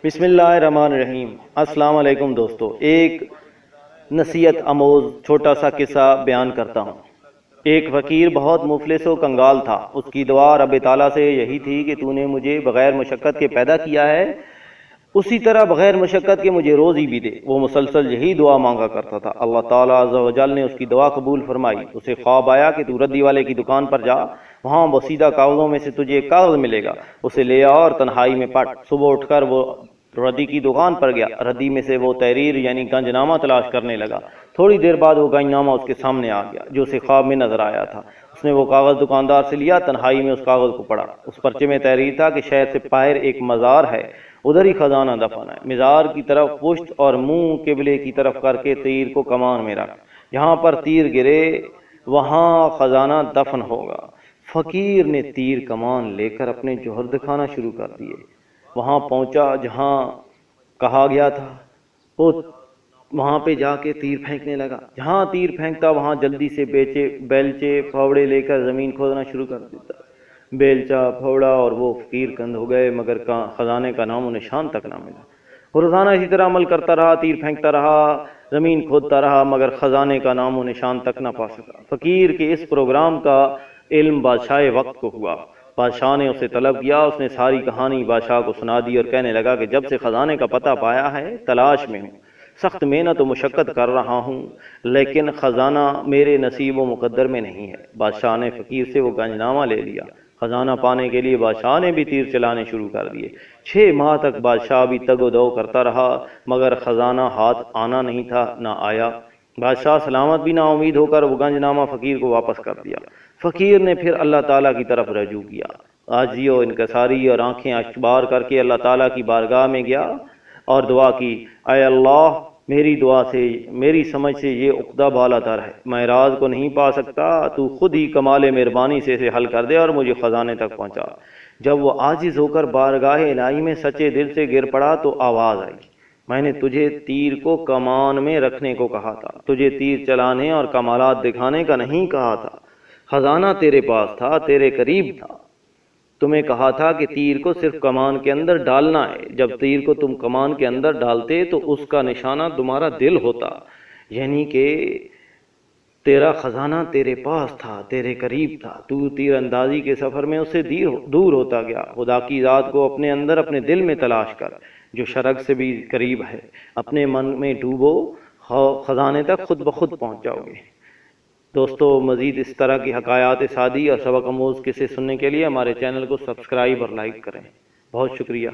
بسم اللہ الرحمن الرحیم۔ السلام علیکم دوستو، ایک نصیحت آموز چھوٹا سا قصہ بیان کرتا ہوں۔ ایک فقیر بہت مفلس و کنگال تھا۔ اس کی دعا رب تعالیٰ سے یہی تھی کہ تو نے مجھے بغیر مشقت کے پیدا کیا ہے، اسی طرح بغیر مشقت کے مجھے روزی بھی دے۔ وہ مسلسل یہی دعا مانگا کرتا تھا۔ اللہ تعالیٰ عز و جل نے اس کی دعا قبول فرمائی۔ اسے خواب آیا کہ تو ردی والے کی دکان پر جا، وہاں بسیدہ کاغذوں میں سے تجھے ایک کاغذ ملے گا، اسے لے آ اور تنہائی میں پڑھ۔ صبح اٹھ کر وہ ردی کی دکان پر گیا۔ ردی میں سے وہ تحریر یعنی گنج نامہ تلاش کرنے لگا۔ تھوڑی دیر بعد وہ گنج نامہ اس کے سامنے آ گیا جو اسے خواب میں نظر آیا تھا۔ اس نے وہ کاغذ دکاندار سے لیا، تنہائی میں اس کاغذ کو پڑھا۔ اس پرچے میں تحریر تھا کہ شہر سے باہر ایک مزار ہے، ادھر ہی خزانہ دفن ہے۔ مزار کی طرف پشت اور منہ قبلے کی طرف کر کے تیر کو کمان میں رکھ، جہاں پر تیر گرے وہاں خزانہ دفن ہوگا۔ فقیر نے تیر کمان لے کر اپنے جوہر دکھانا شروع کر دیے۔ وہاں پہنچا جہاں کہا گیا تھا، وہ وہاں پہ جا کے تیر پھینکنے لگا۔ جہاں تیر پھینکتا وہاں جلدی سے بیلچے پھاوڑے لے کر زمین کھودنا شروع کر دیتا۔ بیلچا پھاوڑا اور وہ فقیر کندھ ہو گئے، مگر خزانے کا نام و نشان تک نہ ملا۔ وہ روزانہ اسی طرح عمل کرتا رہا، تیر پھینکتا رہا، زمین کھودتا رہا، مگر خزانے کا نام و نشان تک نہ پا سکا۔ فقیر کے اس پروگرام کا علم بادشاہ وقت کو ہوا۔ بادشاہ نے اسے طلب کیا۔ اس نے ساری کہانی بادشاہ کو سنا دی اور کہنے لگا کہ جب سے خزانے کا پتہ پایا ہے تلاش میں ہوں، سخت محنت و مشقت کر رہا ہوں، لیکن خزانہ میرے نصیب و مقدر میں نہیں ہے۔ بادشاہ نے فقیر سے وہ گنج نامہ لے لیا۔ خزانہ پانے کے لیے بادشاہ نے بھی تیر چلانے شروع کر دیے۔ 6 ماہ تک بادشاہ بھی تگ و دو کرتا رہا، مگر خزانہ ہاتھ آنا نہیں تھا، نہ آیا۔ بادشاہ سلامت بھی نا امید ہو کر وہ گنج نامہ فقیر کو واپس کر دیا۔ فقیر نے پھر اللہ تعالیٰ کی طرف رجوع کیا، عاجزی و انکساری اور آنکھیں اشبار کر کے اللہ تعالیٰ کی بارگاہ میں گیا اور دعا کی، اے اللہ، میری دعا سے، میری سمجھ سے یہ عقدہ بالا تر ہے، میں راز کو نہیں پا سکتا، تو خود ہی کمال مہربانی سے اسے حل کر دے اور مجھے خزانے تک پہنچا۔ جب وہ عاجز ہو کر بارگاہ الہی میں سچے دل سے گر پڑا تو آواز آئی، میں نے تجھے تیر کو کمان میں رکھنے کو کہا تھا، تجھے تیر چلانے اور کمالات دکھانے کا نہیں کہا تھا۔ خزانہ تیرے پاس تھا، تیرے قریب تھا، تمہیں کہا تھا کہ تیر کو صرف کمان کے اندر ڈالنا ہے۔ جب تیر کو تم کمان کے اندر ڈالتے تو اس کا نشانہ تمہارا دل ہوتا، یعنی کہ تیرا خزانہ تیرے پاس تھا، تیرے قریب تھا، تو تیر اندازی کے سفر میں اس سے دور ہوتا گیا۔ خدا کی ذات کو اپنے اندر، اپنے دل میں تلاش کر، جو شرک سے بھی قریب ہے۔ اپنے من میں ڈوبو، خزانے تک خود بخود پہنچ جاؤ گے۔ دوستو، مزید اس طرح کی حکایات سادی اور سبق آموز قصے سننے کے لیے ہمارے چینل کو سبسکرائب اور لائک کریں۔ بہت شکریہ۔